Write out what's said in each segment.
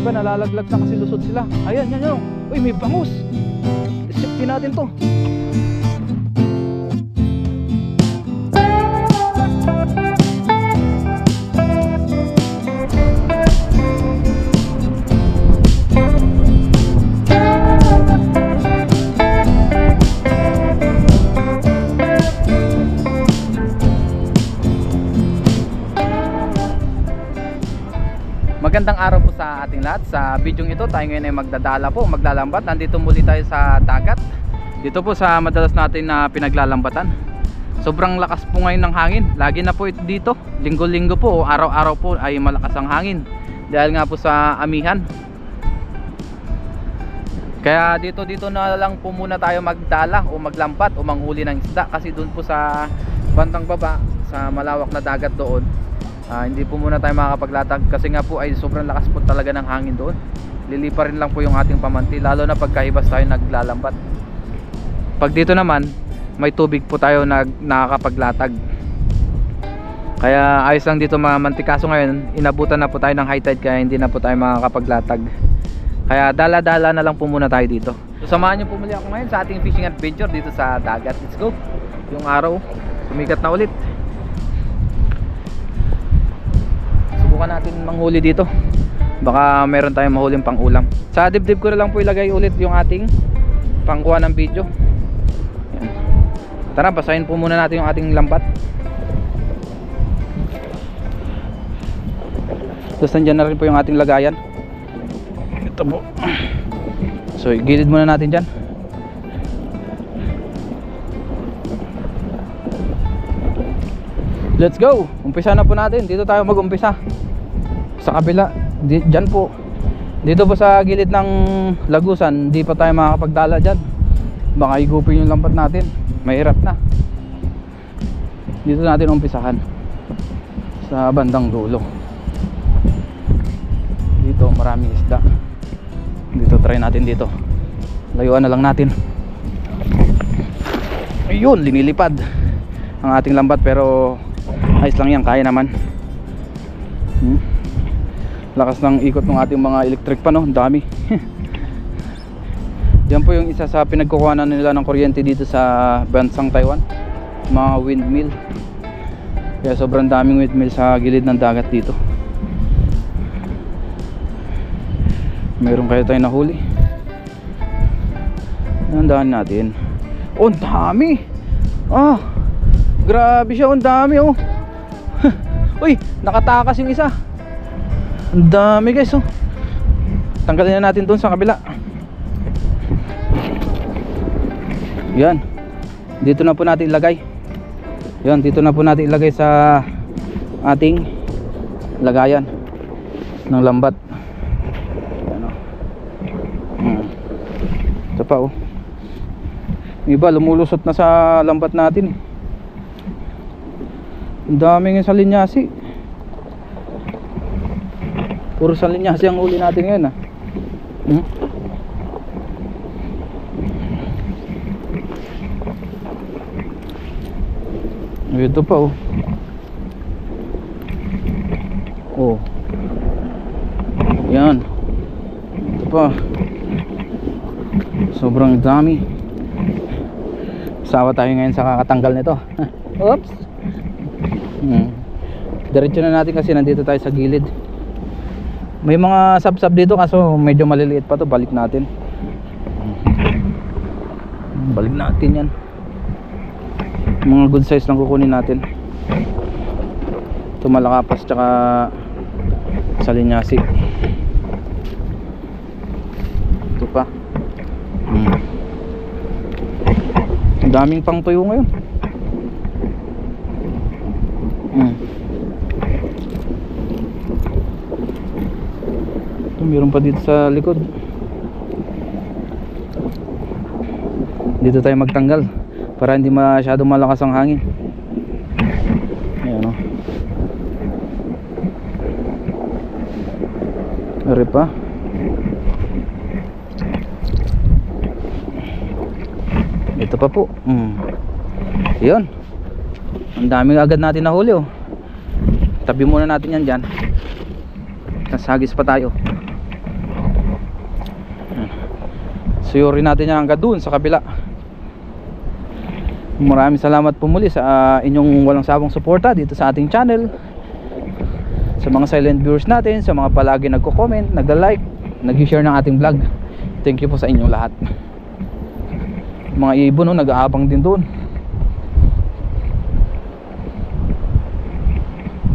iba nalalaglag na kasi lusot sila. Ayan, yan yun. Uy, may bangus. Safety natin to. Magandang araw po sa ating lahat. Sa video ito tayo ngayon ay magdadala po, maglalambat. Nandito muli tayo sa dagat. Dito po sa madalas natin na pinaglalambatan. Sobrang lakas po ngayon ng hangin. Lagi na po ito dito. Linggo-linggo po o araw-araw po ay malakas ang hangin. Dahil nga po sa amihan. Kaya dito na lang po muna tayo magdala o maglambat o manghuli ng isda. Kasi doon po sa bandang baba, sa malawak na dagat doon, hindi po muna tayo makakapaglatag kasi nga po ay sobrang lakas po talaga ng hangin doon. Lilipa rin lang po yung ating pamanti, lalo na pagkahibas tayo naglalambat. Pag dito naman may tubig po tayo nakakapaglatag. Kaya ayos lang dito mga manti. Kaso ngayon inabutan na po tayo ng high tide kaya hindi na po tayo makakapaglatag. Kaya dala-dala na lang po muna tayo dito. So samahan niyo po muli ako ngayon sa ating fishing adventure dito sa dagat. Let's go. Yung araw sumikat na ulit. Subukan natin manghuli dito. Baka meron tayong mahuling pang ulam. Sa dibdib ko na lang po ilagay ulit yung ating pangkuha ng video. Yan. Tara, basahin po muna natin yung ating lambat. Tapos nandyan na rin po yung ating lagayan. Ito po. So gilid muna natin dyan. Let's go. Umpisa na po natin. Dito tayo mag-umpisa. Sa kabila, dyan po. Dito po sa gilid ng lagusan, hindi pa tayo makakapagdala dyan. Baka igupin yung lambat natin. Mahirap na. Dito natin umpisahan. Sa bandang dulo. Dito maraming isda. Dito try natin dito. Layuan na lang natin. Ayun, linilipad ang ating lambat pero ayos lang yan, kaya naman. Lakas ng ikot ng ating mga electric pa, no? Dami. Yan po yung isa sa pinagkukuhanan nila ng kuryente dito sa bansang Taiwan, mga windmill. Kaya sobrang daming windmill sa gilid ng dagat dito. Meron kayo tayong nahuli. Nandahan natin. Oh, dami. Ah, grabe siya, ang dami oh. Uy, nakatakas yung isa. Ang dami guys oh. Tanggalin na natin doon sa kabila. Yan. Dito na po natin ilagay. Yan, dito na po natin ilagay sa ating lagayan ng lambat. Yan oh. Ito pa oh. Iba lumulusot na sa lambat natin eh. Ang daming salinyasi. Puro salinyasi ang uli natin ngayon ah. Ito pa oh. Oh. Yan. Ito pa. Sobrang dami. Sawa tayo ngayon sa kakatanggal nito. Oops. Diretso na natin kasi nandito tayo sa gilid. May mga sab-sab dito kaso medyo maliliit pa to. Balik natin. Balik natin yan. Mga good size lang kukunin natin. Ito malakapas tsaka salinyasi. Ito pa. Ang daming pang tuyo ngayon. Meron pa dito sa likod. Dito tayo magtanggal para hindi masyadong malakas ang hangin. Ayan o. Ari pa. Ito pa po. Yun. Ang daming agad natin nahuli oh. Tabi muna natin yan dyan. Nasagis pa tayo. suyurin natin yan hanggang dun sa kabila. Maraming salamat po muli sa inyong walang sawang suporta dito sa ating channel, sa mga silent viewers natin, sa mga palagi nagko-comment, nagla-like, nag-share ng ating vlog. Thank you po sa inyong lahat. Mga ibon nag-aabang din doon.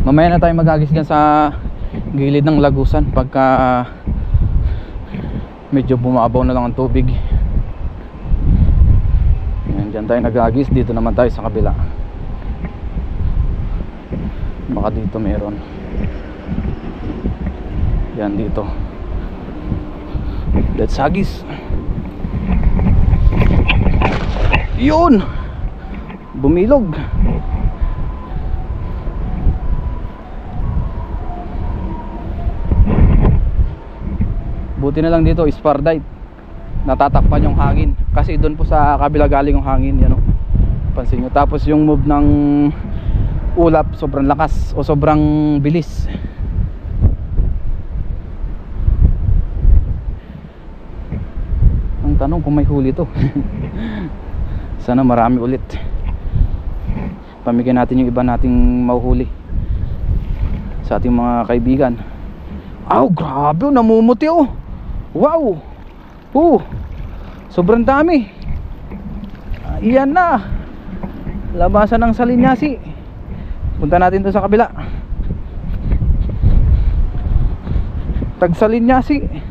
Mamaya na tayo mag-agis dyan sa gilid ng lagusan pagka medyo bumabaw na lang ang tubig. Yan, dyan tayo nag-agis. Dito naman tayo sa kabila. Baka dito meron. Yan dito. Let's hagis. Yun, bumilog. Buti na lang dito Spardite, natatakpan yung hangin. Kasi doon po sa kabila galing yung hangin. Yan o, pansin nyo. Tapos yung move ng ulap sobrang lakas o sobrang bilis. Ang tanong kung may huli to. Sana marami ulit. Pamigyan natin yung iba nating mahuhuli sa ating mga kaibigan. Aw, grabe, namumuti oh. Wow. Sobrang dami. Iyan na. Labasan ng salinyasi. Punta natin doon sa kabila. Tagsalinyasi.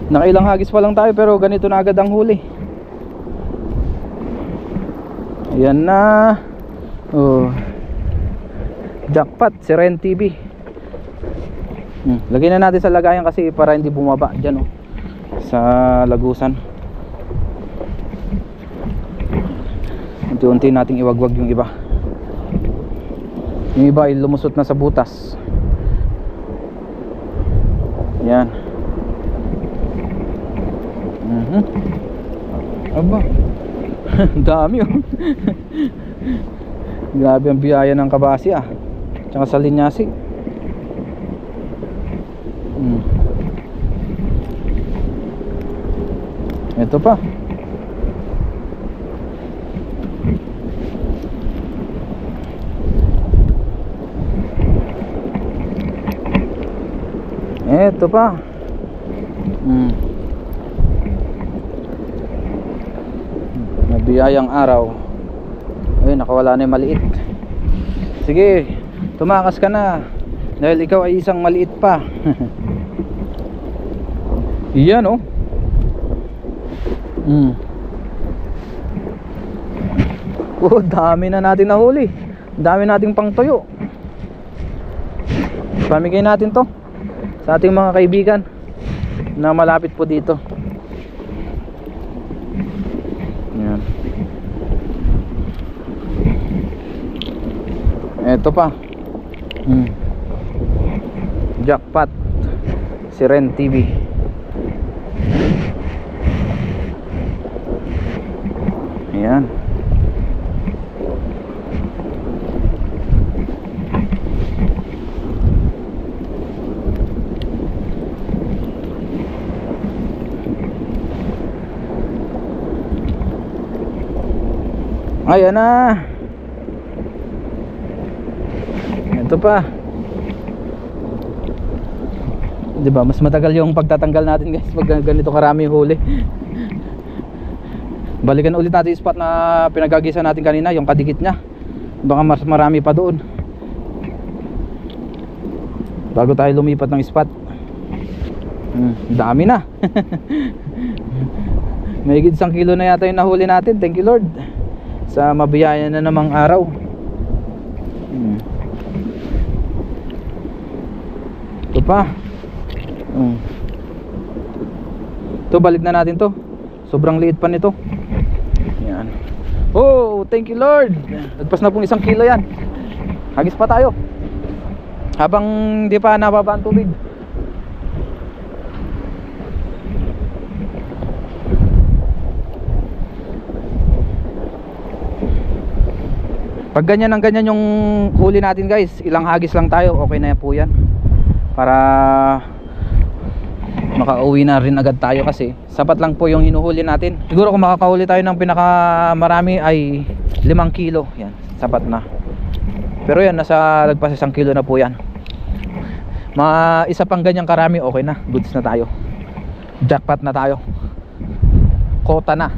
Nakailang hagis pa lang tayo pero ganito na agad ang huli. Ayan na. Oh, jackpot si Ren TV. Lagyan na natin sa lagayan kasi para hindi bumaba dyan oh, sa lagusan. Unti-unti nating iwagwag yung iba. Yung iba ay lumusot na sa butas. Yan. Aba. Dami oh. Grabe ang biyaya ng kabasi ah. Tsaka sa linyasi. Ito pa. Ito pa. Biyayang araw. Ayun, nakawala na yung maliit. Sige, tumakas ka na dahil ikaw ay isang maliit pa. Iyan oh. Oh, dami na natin nahuli. Dami nating pangtuyo. Pamigay natin to sa ating mga kaibigan na malapit po dito. Yan. Ito pa. Jackpot si Ren TV. Ayan. Ayan na. Ito pa. Diba, mas matagal yung pagtatanggal natin guys pag ganito karami huli. Balikan ulit natin yung spot na pinagagisa natin kanina, yung kadikit nya. Baka mas marami pa doon bago tayo lumipat ng spot. Dami na. May higit 1 kilo na yata yung nahuli natin. Thank you Lord sa mabiyaya na namang araw. Ito pa. Ito, balik na natin to. Sobrang liit pa nito. Yan. Oh, thank you Lord. Nagpas na pong 1 kilo yan. Hagis pa tayo habang di pa nababa ang tubig. Pag ganyan ang ganyan yung huli natin guys, ilang hagis lang tayo, okay na po yan. Para makauwi na rin agad tayo kasi sapat lang po yung hinuhuli natin. Siguro kung makakahuli tayo ng pinakamarami ay 5 kilo, yan, sapat na. Pero yan, nasa lagpas 1 kilo na po yan. Isa pang ganyang karami, okay na, goods na tayo. Jackpot na tayo, kota na.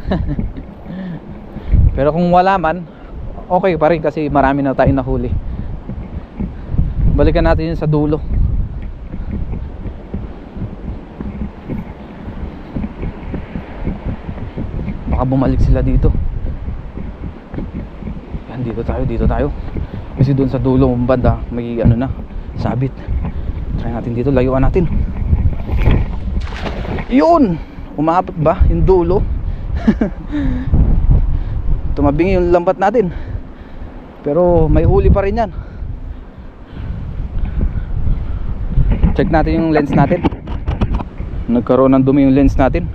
Pero kung wala man, okay pa rin kasi marami na tayong nahuli. Balikan natin yun sa dulo. Baka bumalik sila dito. Yan, dito tayo. Kasi doon sa dulo ng banda may ano na, sabit. Try natin dito, layuan natin. Yun! Umabot ba yung dulo? Tumabingi yung lambat natin. Pero may huli pa rin yan. Check natin yung lens natin. Nagkaroon ng dumi yung lens natin,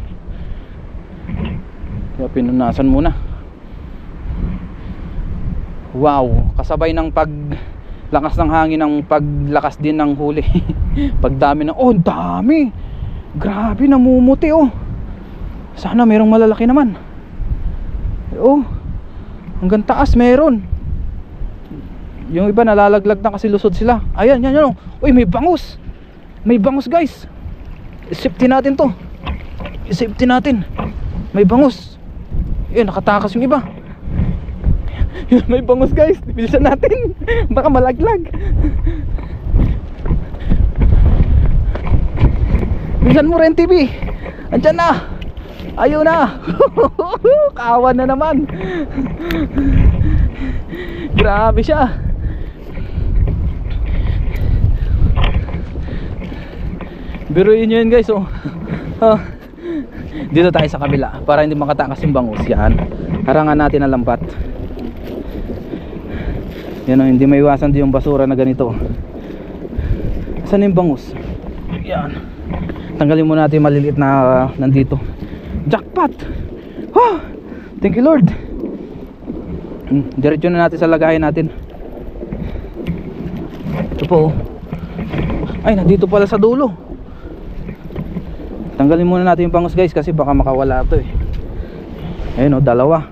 kaya pinunasan muna. Wow, kasabay ng paglakas ng hangin ng paglakas din ng huli. Pagdami ng, oh dami, grabe, namumuti oh. Sana merong malalaki naman. Oh, hanggang taas meron. Yung iba nalalaglag na kasi lusod sila. Ayan, yan, yan. Uy, may bangus. May bangus guys. I-safety natin to. I-safety natin. May bangus. Yun, nakatakas yung iba. Yun, may bangus guys. Bilisan natin. Baka malaglag. Bilisan mo rin TV. Andyan na. Ayun na. Kawan na naman. Grabe siya. Biruin nyo yun guys oh. Dito tayo sa kabila para hindi makatakas yung bangus. Yan, harangan natin ang lambat. Yan o, hindi maiwasan din yung basura na ganito. Saan yung bangus? Yan, tanggalin muna natin yung maliliit na nandito. Jackpot! Oh, thank you Lord. Diretso na natin sa lagayan natin. Ito po. Ay, nandito pala sa dulo. Tanggalin muna natin yung bangus guys kasi baka makawala ito eh. Ayun o, dalawa.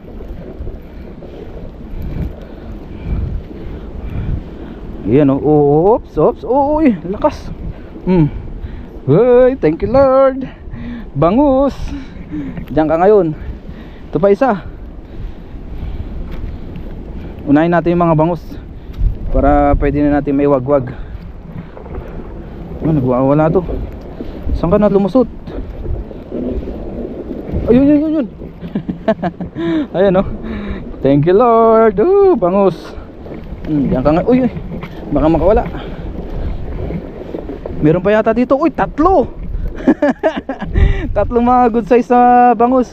Ayan o, oops, oops, uy, lakas. Uy, thank you Lord. Bangus. Diyan ka ngayon. Ito pa isa. Unahin natin yung mga bangus para pwede na natin may wagwag. Oh, nagwawala to. Saan ka na lumusot? Ayun, yun, yun. Ayan o. Thank you Lord. Bangus. Diyan ka nga. Uy, baka makawala. Meron pa yata dito. Uy, 3. Tatlong mga good size na bangus.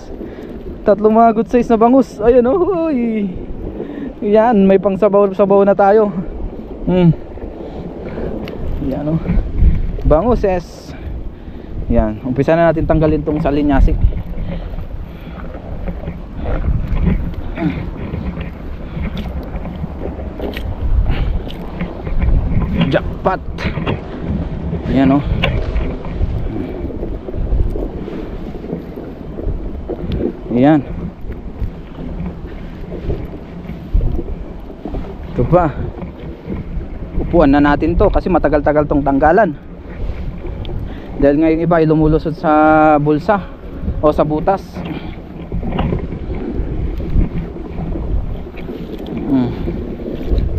3 mga good size na bangus. Ayan o. Uy. Yan, may pang sabaw na tayo. Yan o. Banguses. Yan, umpisa na natin tanggalin tong salinyasik. Jackpot. Yan o. Yan. Ito pa. Upuan na natin to kasi matagal-tagal tong tanggalan. Dahil ngayon iba ay lumulusot sa bulsa o sa butas.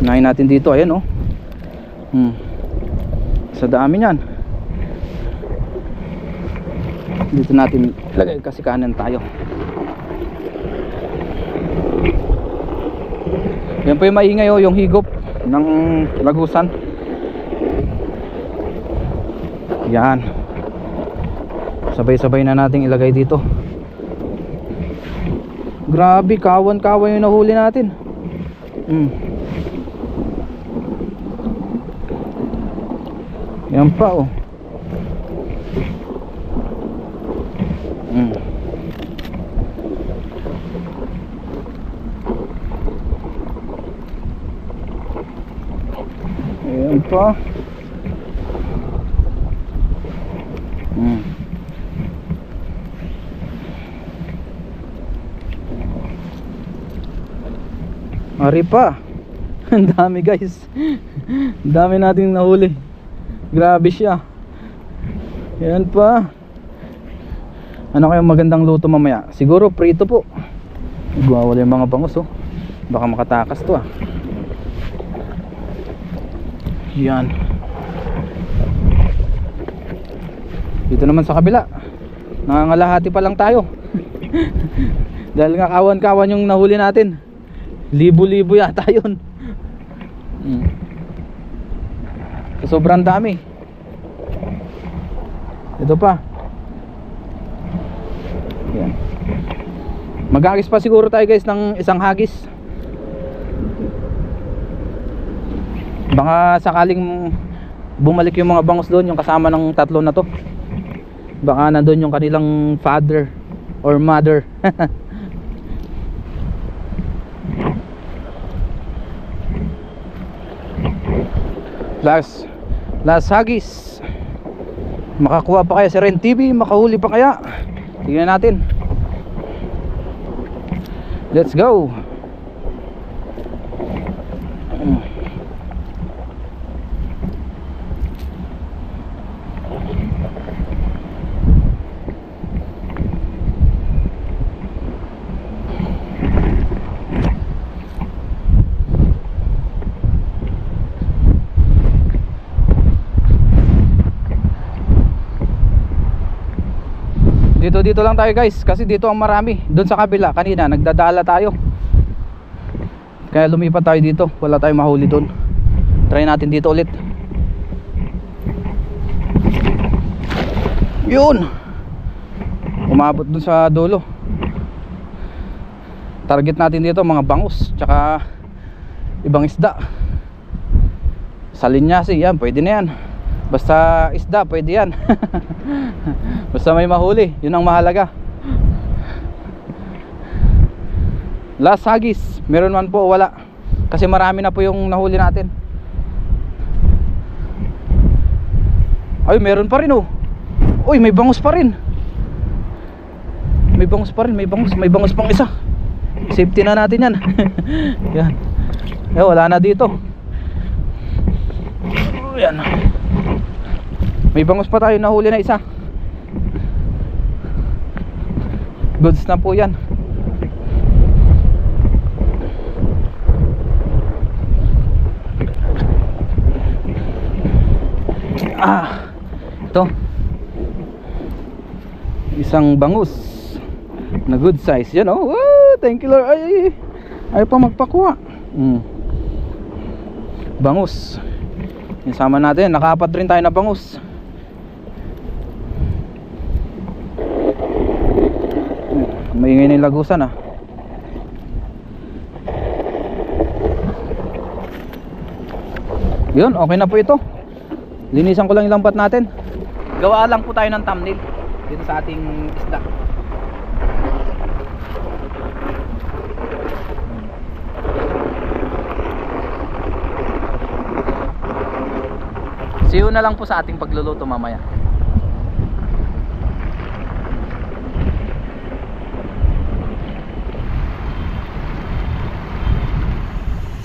Unahin natin dito, ayan oh. Sa dami niyan. Dito natin lagay kasi kanan tayo. Yan po yung maingay oh, yung higop ng lagusan. Yan. Sabay-sabay na nating ilagay dito. Grabe, kawan-kawan yung nahuli natin. Yan pa oh. pa. Ari pa. Ang dami guys. Ang dami nating nahuli. Grabe siya. Yan pa. Ano kayong magandang luto mamaya? Siguro prito po. Nagwawala yung mga bangus oh. Baka makatakas to ah. Yan. Dito naman sa kabila, nangangalahati pa lang tayo. Dahil nga kawan-kawan yung nahuli natin. Libo-libo yata yun. So, sobrang dami. Ito pa. Yan. Maghagis pa siguro tayo guys ng isang hagis. Baka sakaling bumalik yung mga bangus doon, yung kasama ng tatlo na to. Baka nandun yung kanilang father or mother. Last hagis. Makakuha pa kaya si Ren TV? Makahuli pa kaya? Tingnan natin. Let's go. Dito lang tayo guys, kasi dito ang marami. Doon sa kabila kanina nagdadala tayo, kaya lumipat tayo dito. Wala tayong mahuli doon. Try natin dito ulit. Yun, umabot doon sa dulo. Target natin dito mga bangus tsaka ibang isda. Sa linyasi yan, pwede na yan. Basta isda, pwede yan. Basta may mahuli, yun ang mahalaga. Last hagis, meron man po o wala, kasi marami na po yung nahuli natin. Ay, meron pa rin oh. Uy, may bangus pa rin. May bangus pa rin, may bangus pang isa. Safety na natin yan. Yan. Eh, wala na dito. Yan. May bangus pa tayo nahuli na isa. Goods na po yan. Ito isang bangus na good size. Yan oh. Thank you Lord. Ay pa magpakuha. Bangus. Isama natin. Nakaapat rin tayo na bangus. Maingay na yung lagusan ah. Yun, okay na po ito. Linisan ko lang yung lambat natin. Gawa lang po tayo ng thumbnail dito sa ating isda. See you na lang po sa ating pagluluto mamaya.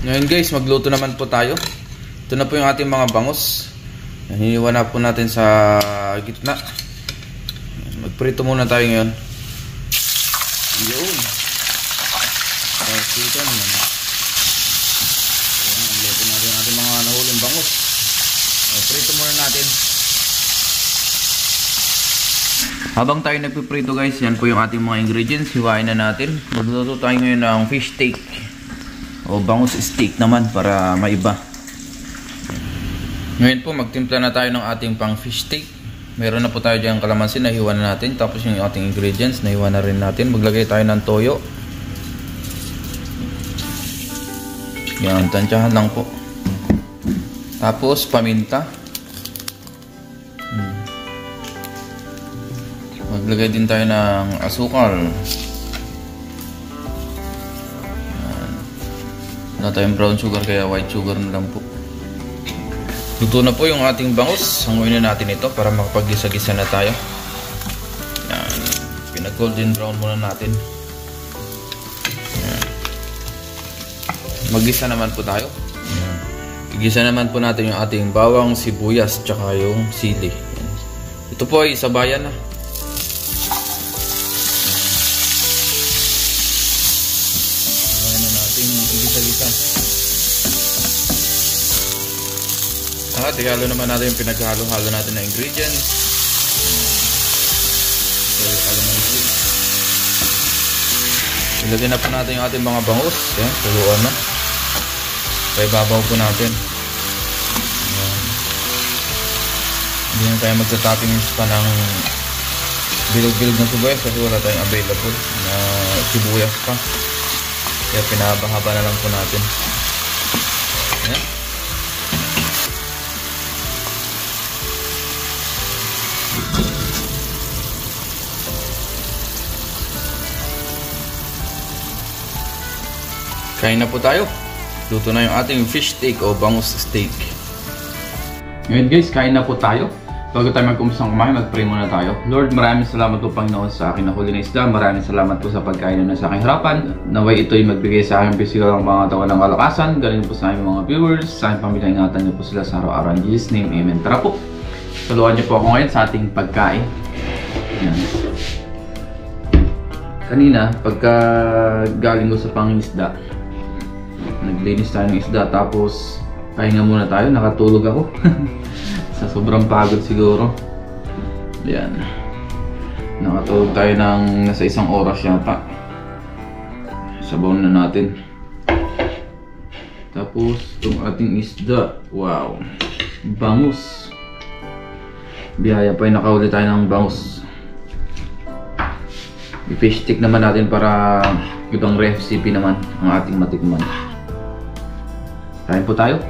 Ngayon guys, magluto naman po tayo. Ito na po yung ating mga bangus. Hiniwa na po natin sa gitna. Magprito muna tayo ngayon. Yun. Prito naman. Luto natin yung ating mga nahuling bangus. Prito muna natin. Habang tayo nagpiprito guys, yan po yung ating mga ingredients. Hiwain na natin. Magluto tayo ngayon ng fish steak o bangus steak naman para maiba. Ngayon po magtimpla na tayo ng ating pang fish steak. Meron na po tayo dyan kalamansi na hiwa na natin. Tapos yung ating ingredients na hiwa na rin natin. Maglagay tayo ng toyo. Yan, tansyahan lang po. Tapos paminta. Maglagay din tayo ng asukal. Wala tayong brown sugar kaya white sugar na lang po. Luto na po yung ating bangus. Hanguin na natin ito para makapag-gisa-gisa na tayo. Yan. Pinag-golden brown muna natin. Yan. Mag-gisa naman po tayo. Yan. Igisa naman po natin yung ating bawang, sibuyas, tsaka yung sili. Yan. Ito po ay sabayan na. Sabayan na natin igisa-gisa. At ihalo naman natin yung pinaghalo-halo natin na ingredients. So, ilagay na po natin yung ating mga bangus. Yan, tuluan na. Kaya babaw po natin. Yan. Hindi na tayo magta-toppings pa ng bilog-bilog na sibuyas kasi wala tayong available na sibuyas pa. Kaya pinahaba-haba na lang po natin. Yan. Kain na po tayo. Luto na yung ating fish steak o bangus steak. Ngayon guys, kain na po tayo. Bago tayo mag-umpisang kumain, mag-pray muna tayo. Lord, maraming salamat po Panginoon sa akin na huli na isda. Maraming salamat po sa pagkain na nasa aking harapan. Naway ito'y magbigay sa aking pisikal ng mga taon ng kalakasan. Galing po sa aming mga viewers. Sa aking pamilya, ingatan niyo po sila sa araw-araw. In Jesus' name, amen. Tara po. Saluhan niyo po ako ngayon sa ating pagkain. Yan. Kanina, pagka galing ko sa pangingisda, naglinis tayo ng isda tapos pahinga muna tayo, nakatulog ako. Sa sobrang pagod siguro. Ayan. Nakatulog tayo ng nasa 1 oras yata. Sabaw na natin. Tapos itong ating isda. Wow. Bangus. Biyaya pa yung nakauli tayo ng bangus. I-fish stick naman natin para ibang recipe naman ang ating matikman. Kain po tayo.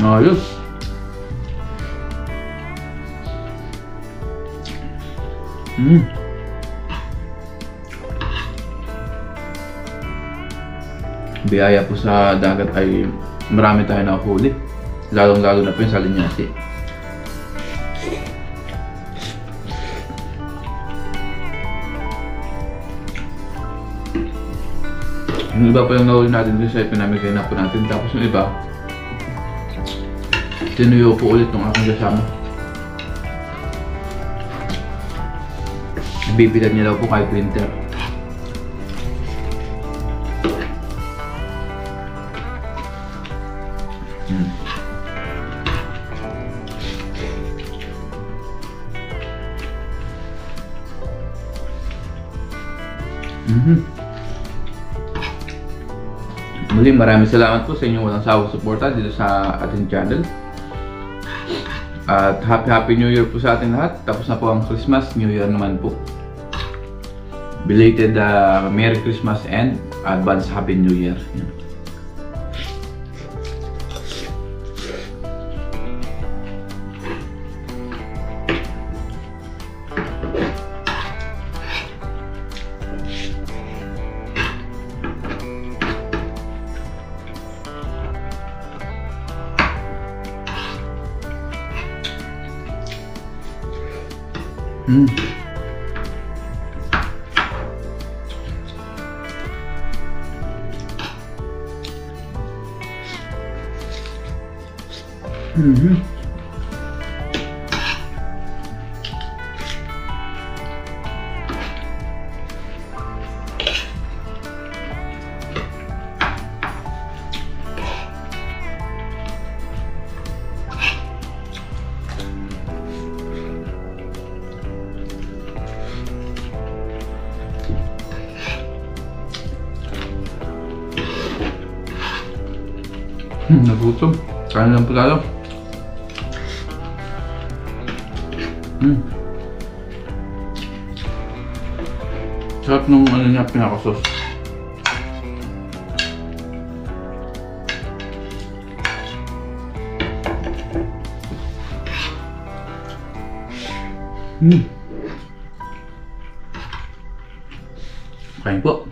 Ayos. Biyaya po sa dagat ay marami tayo nakahuli. Lalong-lalo na po yung sa linyasi. Yung iba pa yung nahuli natin dito sa pinamigay na po natin. Tapos yung iba, tinuyo po ulit ng aking kasama. Bibilad niya daw po kay printer. Muli, maraming salamat po sa inyong walang sawang suporta dito sa ating channel. At happy New Year po sa ating lahat. Tapos na po ang Christmas, New Year naman po. Belated Merry Christmas and advance Happy New Year. Nagutom. Kain lang po tayo. Sarap nung ano niya, pinakasos. Kain po.